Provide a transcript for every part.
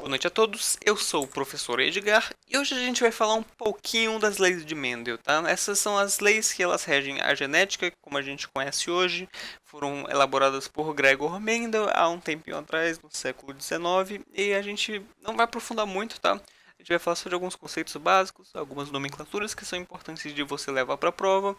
Boa noite a todos, eu sou o professor Edgar e hoje a gente vai falar um pouquinho das leis de Mendel, tá? Essas são as leis que elas regem a genética, como a gente conhece hoje, foram elaboradas por Gregor Mendel há um tempinho atrás, no século XIX, e a gente não vai aprofundar muito, tá? A gente vai falar sobre alguns conceitos básicos, algumas nomenclaturas que são importantes de você levar para a prova,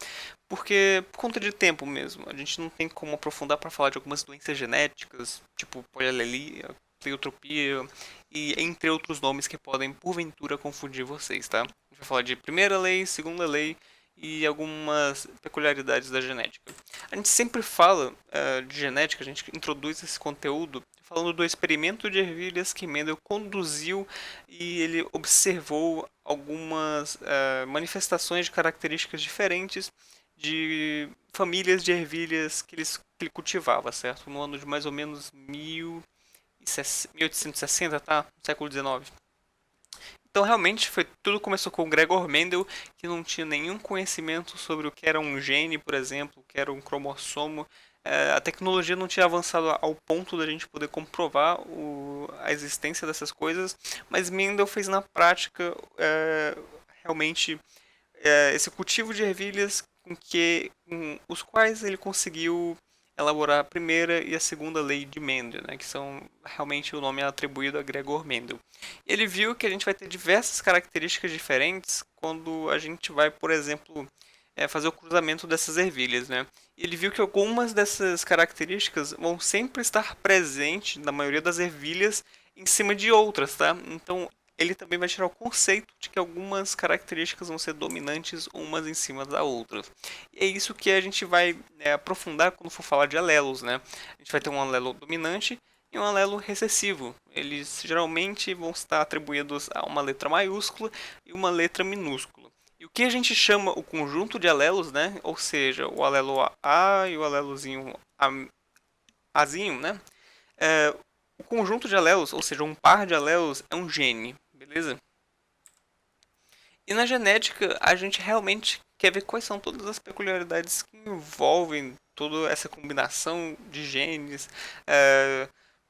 porque por conta de tempo mesmo, a gente não tem como aprofundar para falar de algumas doenças genéticas, tipo polialelia, pleiotropia, e entre outros nomes que podem porventura confundir vocês, tá? A gente vai falar de primeira lei, segunda lei e algumas peculiaridades da genética. A gente sempre fala de genética, a gente introduz esse conteúdo falando do experimento de ervilhas que Mendel conduziu e ele observou algumas manifestações de características diferentes de famílias de ervilhas que ele cultivava, certo? No ano de mais ou menos 1860, tá? No século XIX. Então, realmente, tudo começou com o Gregor Mendel, que não tinha nenhum conhecimento sobre o que era um gene, por exemplo, o que era um cromossomo. A tecnologia não tinha avançado ao ponto da gente poder comprovar a existência dessas coisas, mas Mendel fez na prática realmente esse cultivo de ervilhas com os quais ele conseguiu elaborar a primeira e a segunda lei de Mendel, né, que são realmente o nome atribuído a Gregor Mendel. Ele viu que a gente vai ter diversas características diferentes quando a gente vai, por exemplo, fazer o cruzamento dessas ervilhas, né? E ele viu que algumas dessas características vão sempre estar presentes na maioria das ervilhas em cima de outras, tá? Então ele também vai tirar o conceito de que algumas características vão ser dominantes umas em cima da outra. E é isso que a gente vai aprofundar quando for falar de alelos, né? A gente vai ter um alelo dominante e um alelo recessivo. Eles geralmente vão estar atribuídos a uma letra maiúscula e uma letra minúscula. E o que a gente chama o conjunto de alelos, né? Ou seja, o alelo A e o alelozinho Azinho, né? É, o conjunto de alelos, ou seja, um par de alelos, é um gene, beleza? E na genética, a gente realmente quer ver quais são todas as peculiaridades que envolvem toda essa combinação de genes,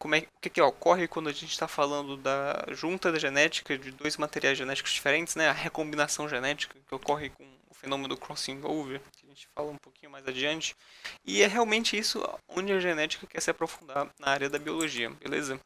o que ocorre quando a gente está falando da junta da genética de dois materiais genéticos diferentes, né? A recombinação genética que ocorre com o fenômeno do crossing over, que a gente fala um pouquinho mais adiante. E é realmente isso onde a genética quer se aprofundar na área da biologia, beleza?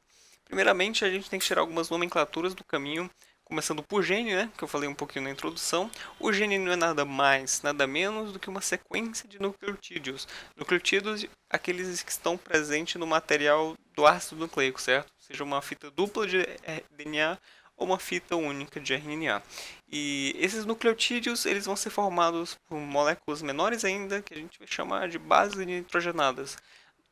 Primeiramente, a gente tem que tirar algumas nomenclaturas do caminho, começando por gene, né, que eu falei um pouquinho na introdução. O gene não é nada mais, nada menos do que uma sequência de nucleotídeos. Nucleotídeos, aqueles que estão presentes no material do ácido nucleico, certo? Seja uma fita dupla de DNA ou uma fita única de RNA. E esses nucleotídeos, eles vão ser formados por moléculas menores ainda, que a gente vai chamar de bases nitrogenadas.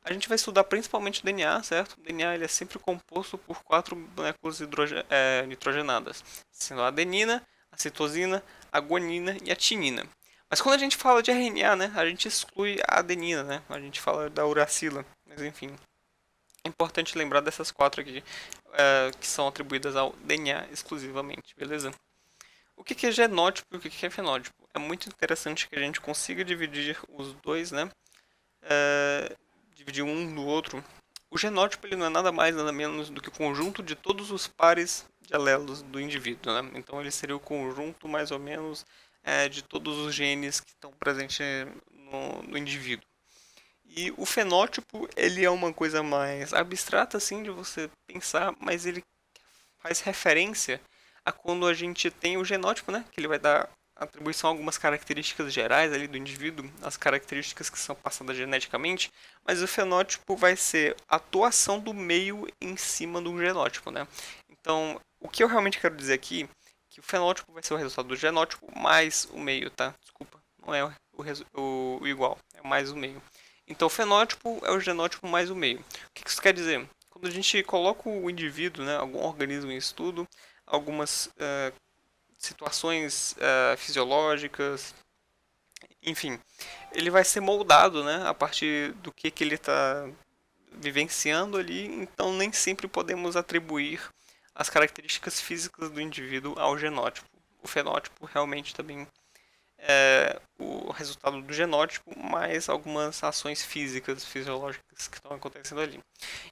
A gente vai estudar principalmente o DNA, certo? O DNA ele é sempre composto por quatro moléculas nitrogenadas, sendo a adenina, a citosina, a guanina e a timina. Mas quando a gente fala de RNA, né, a gente exclui a adenina, né? A gente fala da uracila, mas enfim. É importante lembrar dessas quatro aqui, que são atribuídas ao DNA exclusivamente, beleza? O que é genótipo e o que é fenótipo? É muito interessante que a gente consiga dividir os dois, né? Dividir um do outro. O genótipo ele não é nada mais nada menos do que o conjunto de todos os pares de alelos do indivíduo, né? Então ele seria o conjunto mais ou menos de todos os genes que estão presentes no indivíduo. E o fenótipo ele é uma coisa mais abstrata assim de você pensar, mas ele faz referência a quando a gente tem o genótipo, né? Que ele vai dar atribuição a algumas características gerais ali do indivíduo, as características que são passadas geneticamente, mas o fenótipo vai ser a atuação do meio em cima do genótipo, né? Então, o que eu realmente quero dizer aqui, que o fenótipo vai ser o resultado do genótipo mais o meio, tá? Desculpa, não é o igual, é mais o meio. Então, o fenótipo é o genótipo mais o meio. O que isso quer dizer? Quando a gente coloca o indivíduo, né, algum organismo em estudo, algumas situações fisiológicas, enfim, ele vai ser moldado, né, a partir do que ele está vivenciando ali, então nem sempre podemos atribuir as características físicas do indivíduo ao genótipo. O fenótipo realmente também o resultado do genótipo mais algumas ações físicas, fisiológicas que estão acontecendo ali.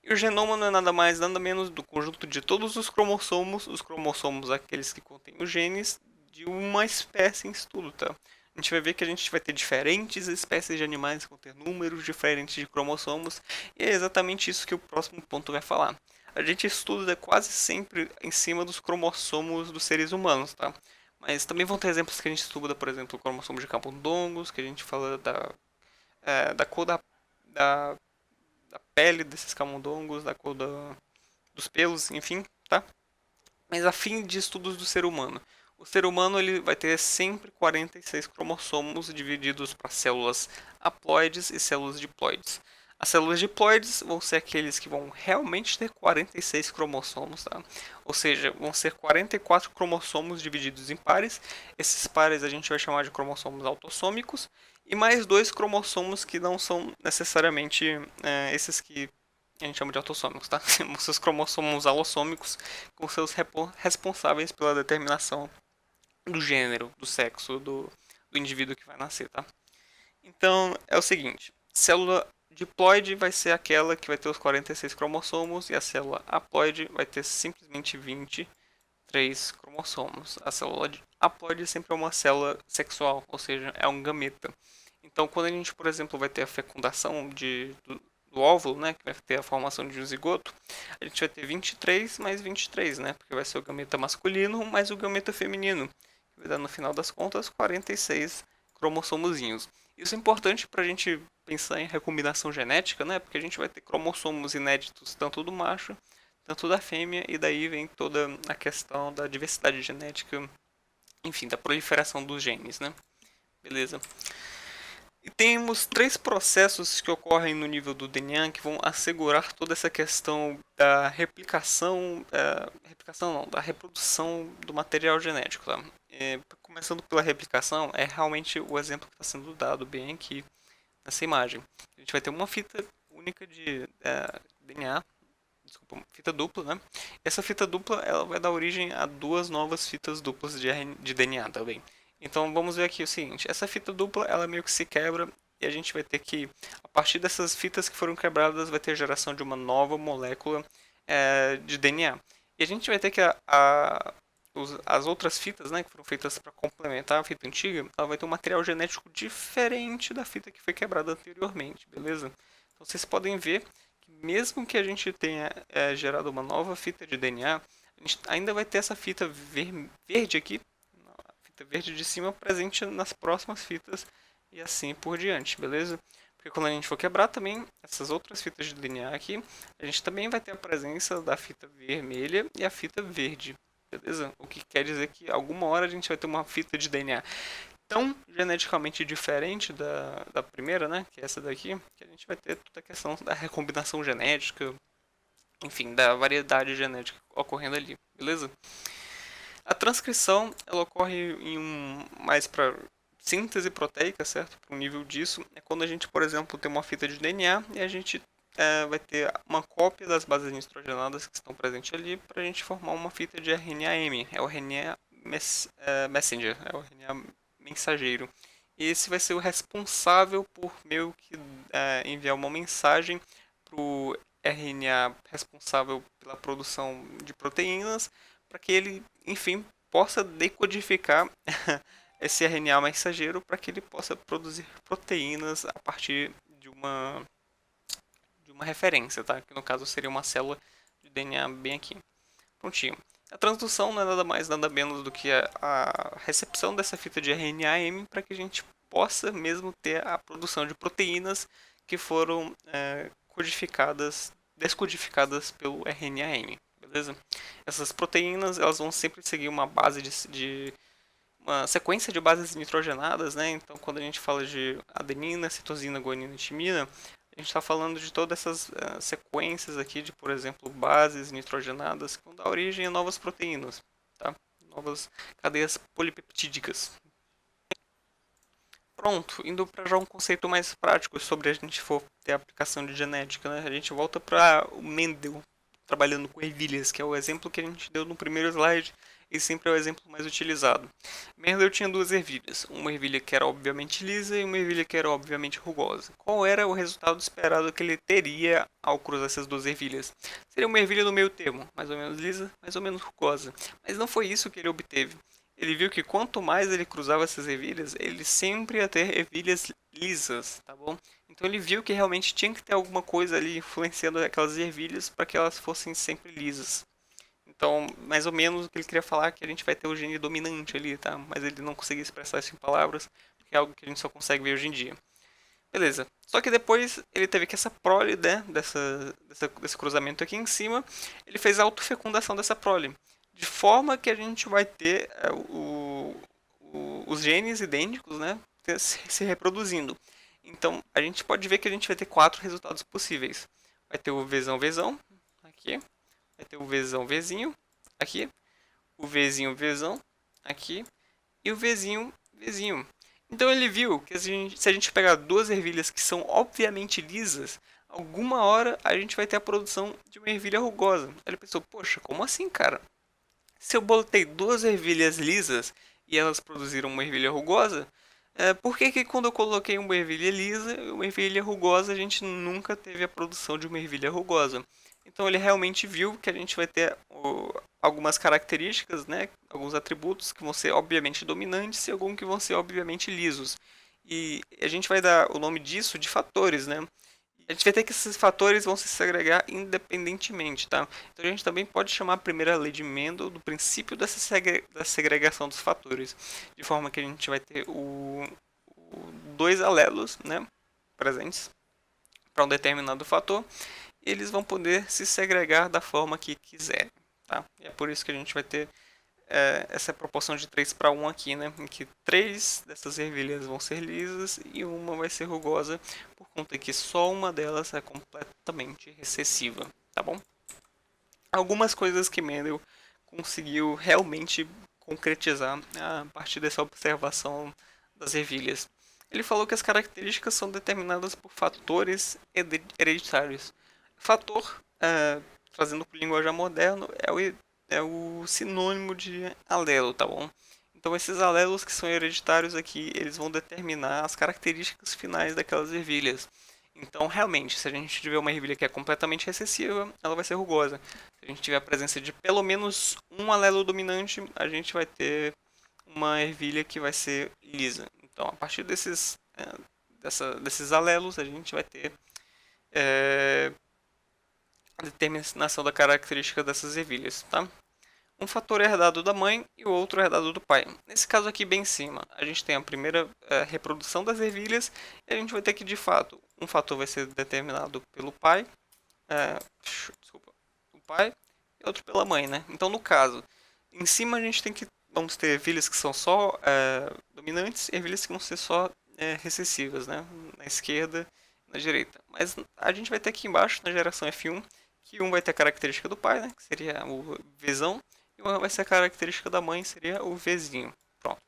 E o genoma não é nada mais, nada menos do conjunto de todos os cromossomos aqueles que contêm os genes de uma espécie em estudo, tá? A gente vai ver que a gente vai ter diferentes espécies de animais que vão ter números diferentes de cromossomos, e é exatamente isso que o próximo ponto vai falar. A gente estuda quase sempre em cima dos cromossomos dos seres humanos, tá? Mas também vão ter exemplos que a gente estuda, por exemplo, o cromossomo de camundongos, que a gente fala da cor da, da pele desses camundongos, da cor dos pelos, enfim, tá? Mas a fim de estudos do ser humano. O ser humano ele vai ter sempre 46 cromossomos divididos para células haploides e células diploides. As células diploides vão ser aqueles que vão realmente ter 46 cromossomos, tá? Ou seja, vão ser 44 cromossomos divididos em pares. Esses pares a gente vai chamar de cromossomos autossômicos. E mais dois cromossomos que não são necessariamente esses que a gente chama de autossômicos, tá? Temos seus cromossomos alossômicos com seus responsáveis pela determinação do gênero, do sexo do indivíduo que vai nascer, tá? Então, é o seguinte, célula diploide vai ser aquela que vai ter os 46 cromossomos e a célula haploide vai ter simplesmente 23 cromossomos. A célula haploide sempre é uma célula sexual, ou seja, é um gameta. Então, quando a gente, por exemplo, vai ter a fecundação do óvulo, né, que vai ter a formação de um zigoto, a gente vai ter 23 mais 23, né, porque vai ser o gameta masculino mais o gameta feminino, que vai dar, no final das contas, 46 cromossomozinhos. Isso é importante para a gente pensar em recombinação genética, né, porque a gente vai ter cromossomos inéditos tanto do macho, tanto da fêmea, e daí vem toda a questão da diversidade genética, enfim, da proliferação dos genes, né. Beleza. E temos três processos que ocorrem no nível do DNA que vão assegurar toda essa questão da replicação, replicação não, da reprodução do material genético. Tá? Começando pela replicação, é realmente o exemplo que está sendo dado bem aqui nessa imagem. A gente vai ter uma fita única de DNA, desculpa, fita dupla, né? Essa fita dupla ela vai dar origem a duas novas fitas duplas de DNA também. Então vamos ver aqui o seguinte, essa fita dupla ela meio que se quebra e a gente vai ter que, a partir dessas fitas que foram quebradas, vai ter a geração de uma nova molécula de DNA. E a gente vai ter que as outras fitas, né, que foram feitas para complementar a fita antiga, ela vai ter um material genético diferente da fita que foi quebrada anteriormente, beleza? Então vocês podem ver que mesmo que a gente tenha gerado uma nova fita de DNA, a gente ainda vai ter essa fita verde aqui, a fita verde de cima, presente nas próximas fitas e assim por diante, beleza? Porque quando a gente for quebrar também essas outras fitas de DNA aqui, a gente também vai ter a presença da fita vermelha e a fita verde, beleza? O que quer dizer que alguma hora a gente vai ter uma fita de DNA tão geneticamente diferente da primeira, né? Que é essa daqui, que a gente vai ter toda a questão da recombinação genética, enfim, da variedade genética ocorrendo ali, beleza? A transcrição, ela ocorre mais para síntese proteica, certo? Para um nível disso, é quando a gente, por exemplo, tem uma fita de DNA e a gente vai ter uma cópia das bases nitrogenadas que estão presentes ali para a gente formar uma fita de RNA-M, é o RNA messenger, é o RNA mensageiro. E esse vai ser o responsável por meio que enviar uma mensagem para o RNA responsável pela produção de proteínas, para que ele, enfim, possa decodificar esse RNA mensageiro para que ele possa produzir proteínas a partir de uma referência, tá? Que no caso seria uma célula de DNA bem aqui. Prontinho. A transdução não é nada mais, nada menos do que a recepção dessa fita de RNA-M para que a gente possa mesmo ter a produção de proteínas que foram descodificadas pelo RNA-M, beleza? Essas proteínas elas vão sempre seguir uma base de uma sequência de bases nitrogenadas, né? Então, quando a gente fala de adenina, citosina, guanina e timina, a gente está falando de todas essas sequências aqui de, por exemplo, bases nitrogenadas que vão dar origem a novas proteínas, tá? Novas cadeias polipeptídicas. Pronto, indo para já um conceito mais prático sobre a gente for ter a aplicação de genética, né? A gente volta para o Mendel. trabalhando com ervilhas, que é o exemplo que a gente deu no primeiro slide e sempre é o exemplo mais utilizado. Mendel tinha duas ervilhas, uma ervilha que era obviamente lisa e uma ervilha que era obviamente rugosa. Qual era o resultado esperado que ele teria ao cruzar essas duas ervilhas? Seria uma ervilha no meio termo, mais ou menos lisa, mais ou menos rugosa. Mas não foi isso que ele obteve. Ele viu que quanto mais ele cruzava essas ervilhas, ele sempre ia ter ervilhas lisas, tá bom? Então ele viu que realmente tinha que ter alguma coisa ali influenciando aquelas ervilhas para que elas fossem sempre lisas. Então, mais ou menos o que ele queria falar é que a gente vai ter o gene dominante ali, tá? Mas ele não conseguia expressar isso em palavras, porque é algo que a gente só consegue ver hoje em dia. Beleza. Só que depois ele teve que essa prole, né, desse cruzamento aqui em cima, ele fez a autofecundação dessa prole. De forma que a gente vai ter os genes idênticos, né, se reproduzindo. Então, a gente pode ver que a gente vai ter quatro resultados possíveis. Vai ter o Vzão Vzão, aqui. Vai ter o Vzão Vzinho, aqui. O Vzinho Vzão, aqui. E o Vzinho Vzinho. Então ele viu que se a gente pegar duas ervilhas que são obviamente lisas, alguma hora a gente vai ter a produção de uma ervilha rugosa. Aí ele pensou, poxa, como assim, cara? Se eu botei duas ervilhas lisas e elas produziram uma ervilha rugosa, por que que quando eu coloquei uma ervilha lisa e uma ervilha rugosa a gente nunca teve a produção de uma ervilha rugosa? Então ele realmente viu que a gente vai ter algumas características, né, alguns atributos que vão ser obviamente dominantes e alguns que vão ser obviamente lisos. E a gente vai dar o nome disso de fatores, né? A gente vai ter que esses fatores vão se segregar independentemente, tá? Então a gente também pode chamar a primeira lei de Mendel do princípio da segregação dos fatores, de forma que a gente vai ter dois alelos, né, presentes para um determinado fator, e eles vão poder se segregar da forma que quiserem, tá? E é por isso que a gente vai ter essa proporção de 3 para 1 aqui, né? Em que 3 dessas ervilhas vão ser lisas e uma vai ser rugosa, por conta que só uma delas é completamente recessiva, tá bom? Algumas coisas que Mendel conseguiu realmente concretizar a partir dessa observação das ervilhas. Ele falou que as características são determinadas por fatores hereditários. Fator, trazendo para o linguagem moderno, é o sinônimo de alelo, tá bom? Então esses alelos que são hereditários aqui, eles vão determinar as características finais daquelas ervilhas. Então, realmente, se a gente tiver uma ervilha que é completamente recessiva, ela vai ser rugosa. Se a gente tiver a presença de pelo menos um alelo dominante, a gente vai ter uma ervilha que vai ser lisa. Então, a partir desses alelos, a gente vai ter a determinação da característica dessas ervilhas, tá? Um fator é herdado da mãe e o outro é herdado do pai. Nesse caso aqui bem em cima, a gente tem a primeira reprodução das ervilhas e a gente vai ter que, de fato, um fator vai ser determinado pelo pai, desculpa, o pai e outro pela mãe, né? Então, no caso, em cima a gente vamos ter ervilhas que são só dominantes e ervilhas que vão ser só recessivas, né? Na esquerda e na direita. Mas a gente vai ter aqui embaixo, na geração F1, que um vai ter a característica do pai, né? Que seria o Vzão, e uma vai ser a característica da mãe, seria o Vzinho. Pronto.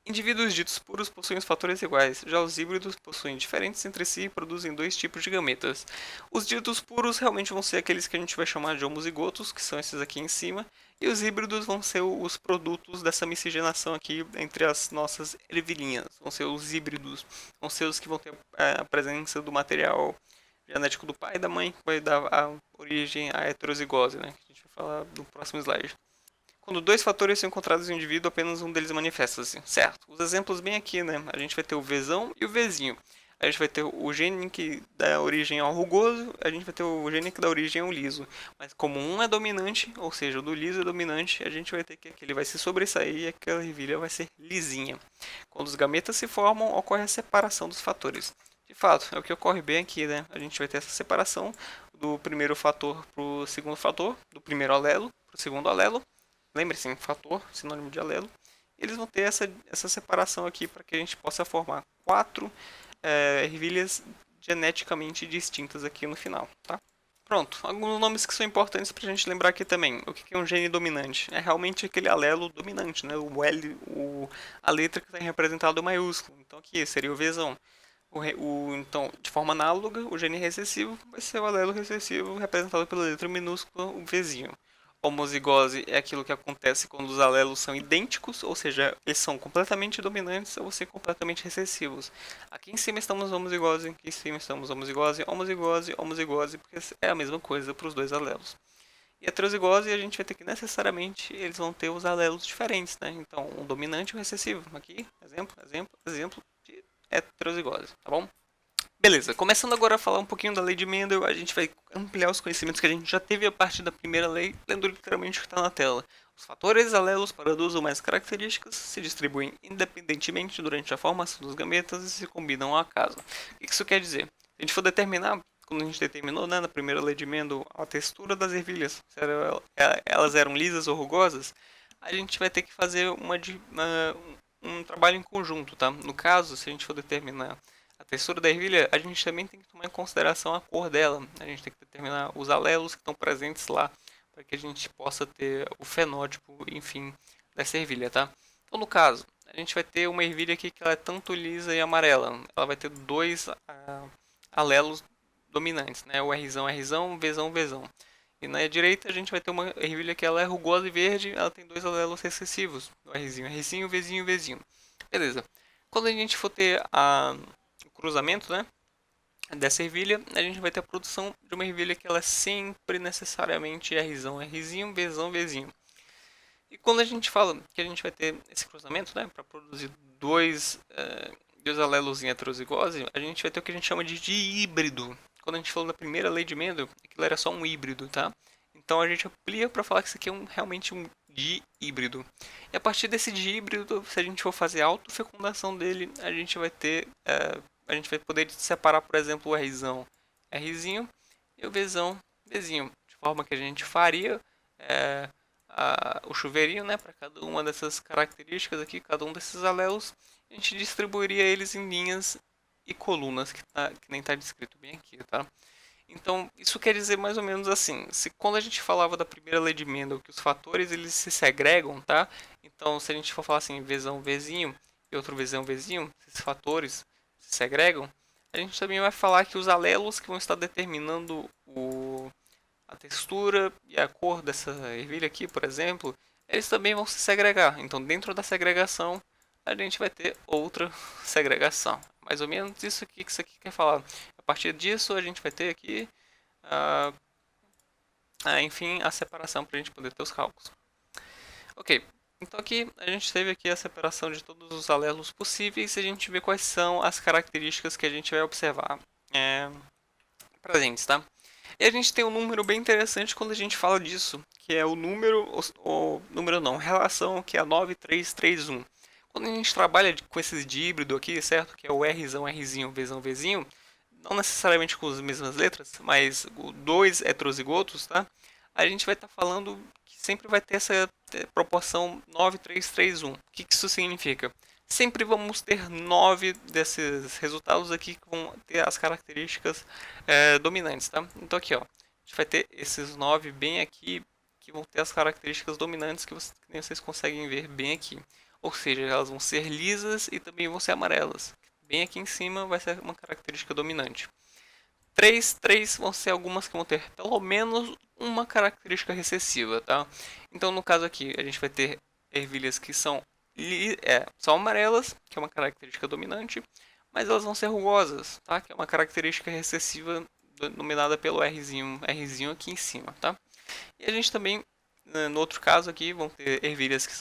Indivíduos ditos puros possuem os fatores iguais, já os híbridos possuem diferentes entre si e produzem dois tipos de gametas. Os ditos puros realmente vão ser aqueles que a gente vai chamar de homozigotos, que são esses aqui em cima, e os híbridos vão ser os produtos dessa miscigenação aqui entre as nossas ervilhinhas, vão ser os híbridos, vão ser os que vão ter a presença do material genético do pai e da mãe, que vai dar a origem à heterozigose, né? Que a gente vai falar no próximo slide. Quando dois fatores são encontrados em um indivíduo, apenas um deles manifesta-se. Certo. Os exemplos bem aqui, né? A gente vai ter o Vzão e o Vzinho. A gente vai ter o gene que dá origem ao rugoso, a gente vai ter o gene que dá origem ao liso. Mas como um é dominante, ou seja, o do liso é dominante, a gente vai ter que aquele vai se sobressair e aquela ervilha vai ser lisinha. Quando os gametas se formam, ocorre a separação dos fatores. De fato, é o que ocorre bem aqui, né? A gente vai ter essa separação do primeiro fator para o segundo fator, do primeiro alelo para o segundo alelo. Lembre-se, fator, sinônimo de alelo. Eles vão ter essa separação aqui para que a gente possa formar quatro ervilhas geneticamente distintas aqui no final, tá? Pronto, alguns nomes que são importantes para a gente lembrar aqui também. O que é um gene dominante? É realmente aquele alelo dominante, né? O L, a letra que está representada em maiúsculo. Então aqui seria o Vzão. Então, de forma análoga, o gene recessivo vai ser o alelo recessivo representado pela letra minúscula, o Vzinho. Homozigose é aquilo que acontece quando os alelos são idênticos, ou seja, eles são completamente dominantes ou ser completamente recessivos. Aqui em cima estamos homozigose, aqui em cima estamos homozigose, homozigose, homozigose, porque é a mesma coisa para os dois alelos. E a heterozigose, a gente vai ter que necessariamente eles vão ter os alelos diferentes, né? Então, um dominante e um recessivo. Aqui, exemplo, exemplo, exemplo de heterozigose, tá bom? Beleza, começando agora a falar um pouquinho da lei de Mendel, a gente vai ampliar os conhecimentos que a gente já teve a partir da primeira lei, lendo literalmente o que está na tela. Os fatores alelos para duas ou mais características se distribuem independentemente durante a formação dos gametas e se combinam ao acaso. O que isso quer dizer? Se a gente for determinar, quando a gente determinou, né, na primeira lei de Mendel, a textura das ervilhas, se elas eram lisas ou rugosas, a gente vai ter que fazer um trabalho em conjunto, tá? No caso, se a gente for determinar a textura da ervilha, a gente também tem que tomar em consideração a cor dela. A gente tem que determinar os alelos que estão presentes lá, para que a gente possa ter o fenótipo, enfim, dessa ervilha, tá? Então, no caso, a gente vai ter uma ervilha aqui que ela é tanto lisa e amarela. Ela vai ter dois alelos dominantes, né? O Rzão, Rzão, Vzão, Vzão. E na direita a gente vai ter uma ervilha que ela é rugosa e verde, ela tem dois alelos recessivos, o Rzinho, Rzinho, Vzinho, Vzinho. Beleza. Quando a gente for ter o cruzamento, né, dessa ervilha, a gente vai ter a produção de uma ervilha que ela é sempre necessariamente Rzão, Rzinho, Vzão, Vzinho. E quando a gente fala que a gente vai ter esse cruzamento, né, para produzir dois alelos em heterozigose, a gente vai ter o que a gente chama de híbrido. Quando a gente falou da primeira lei de Mendel, aquilo era só um híbrido, tá? Então a gente amplia para falar que isso aqui é realmente um dihíbrido. E a partir desse dihíbrido, se a gente for fazer a autofecundação dele, a gente vai ter, a gente vai poder separar, por exemplo, o Rzão, Rzinho, e o Vzão, Vzinho, de forma que a gente faria o chuveirinho, né, para cada uma dessas características aqui, cada um desses alelos, a gente distribuiria eles em linhas e colunas, que nem está descrito bem aqui, tá? Então, isso quer dizer mais ou menos assim, se quando a gente falava da primeira lei de Mendel, que os fatores eles se segregam, tá? Então, se a gente for falar assim, Vzão, Vzinho e outro Vzão, Vzinho, esses fatores se segregam, a gente também vai falar que os alelos que vão estar determinando a textura e a cor dessa ervilha aqui, por exemplo, eles também vão se segregar. Então, dentro da segregação, a gente vai ter outra segregação. Mais ou menos isso aqui que isso aqui quer falar. A partir disso, a gente vai ter aqui, enfim, a separação para a gente poder ter os cálculos. Ok, então aqui a gente teve aqui a separação de todos os alelos possíveis e a gente vê quais são as características que a gente vai observar presentes, tá? E a gente tem um número bem interessante quando a gente fala disso, que é o número, o número não, relação, que é a 9331. Quando a gente trabalha com esses de híbrido aqui, certo? Que é o Rzão, Rzinho, Vzão, Vzinho, não necessariamente com as mesmas letras, mas dois heterozigotos, tá? A gente vai estar falando que sempre vai ter essa proporção 9331. O que isso significa? Sempre vamos ter 9 desses resultados aqui que vão ter as características dominantes, tá? Então aqui, ó, a gente vai ter esses 9 bem aqui que vão ter as características dominantes que vocês conseguem ver bem aqui. Ou seja, elas vão ser lisas e também vão ser amarelas. Bem aqui em cima vai ser uma característica dominante. 3 vão ser algumas que vão ter pelo menos uma característica recessiva, tá? Então no caso aqui a gente vai ter ervilhas que são amarelas, que é uma característica dominante, mas elas vão ser rugosas, tá? Que é uma característica recessiva dominada pelo Rzinho aqui em cima, tá? E a gente também, no outro caso aqui, vão ter ervilhas que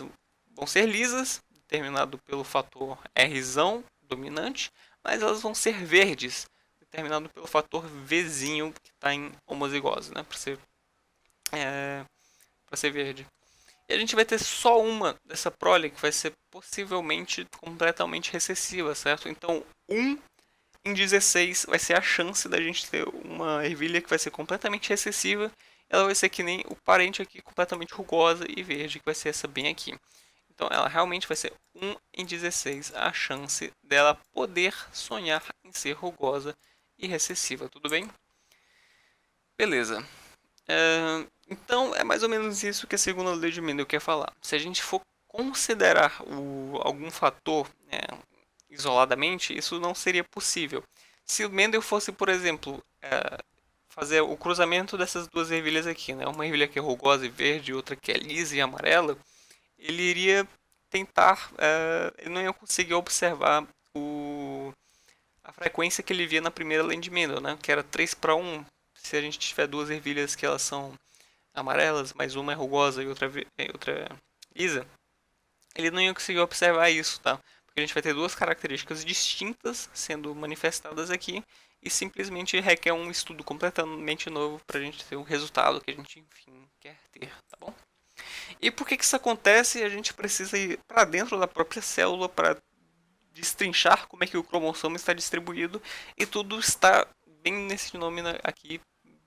vão ser lisas, determinado pelo fator Rzão dominante, mas elas vão ser verdes, determinado pelo fator Vzinho que está em homozigose, né? Para ser verde. E a gente vai ter só uma dessa prole que vai ser possivelmente completamente recessiva, certo? Então, 1 em 16 vai ser a chance da gente ter uma ervilha que vai ser completamente recessiva. Ela vai ser que nem o parente aqui, completamente rugosa e verde, que vai ser essa bem aqui. Então, ela realmente vai ser 1 em 16 a chance dela poder sonhar em ser rugosa e recessiva, tudo bem? Beleza. Então é mais ou menos isso que a segunda lei de Mendel quer falar. Se a gente for considerar algum fator isoladamente, isso não seria possível. Se o Mendel fosse, por exemplo, fazer o cruzamento dessas duas ervilhas aqui, né? Uma ervilha que é rugosa e verde, outra que é lisa e amarela, ele iria tentar, ele não ia conseguir observar a frequência que ele via na primeira lei de Mendel, né? Que era 3 para 1. Se a gente tiver duas ervilhas que elas são amarelas, mas uma é rugosa e outra é lisa, ele não ia conseguir observar isso, tá? Porque a gente vai ter duas características distintas sendo manifestadas aqui e simplesmente requer um estudo completamente novo para a gente ter o resultado que a gente, enfim, quer ter, tá bom? E por que que isso acontece? A gente precisa ir para dentro da própria célula para destrinchar como é que o cromossomo está distribuído e tudo está bem nesse nome aqui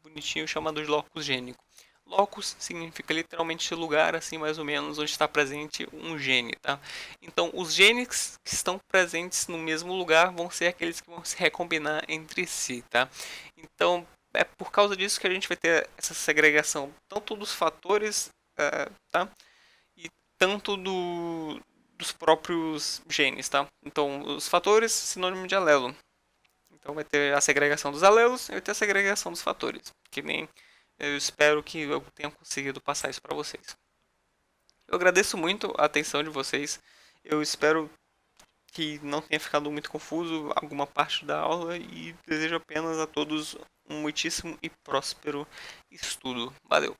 bonitinho chamado de locus gênico. Locus significa literalmente lugar, assim mais ou menos, onde está presente um gene, tá? Então, os genes que estão presentes no mesmo lugar vão ser aqueles que vão se recombinar entre si, tá? Então, é por causa disso que a gente vai ter essa segregação tanto dos fatores, tá? E tanto dos próprios genes, tá? Então, os fatores, sinônimo de alelo. Então vai ter a segregação dos alelos e vai ter a segregação dos fatores. Que nem eu espero que eu tenha conseguido passar isso para vocês. Eu agradeço muito a atenção de vocês. Eu espero que não tenha ficado muito confuso alguma parte da aula e desejo apenas a todos um muitíssimo e próspero estudo. Valeu!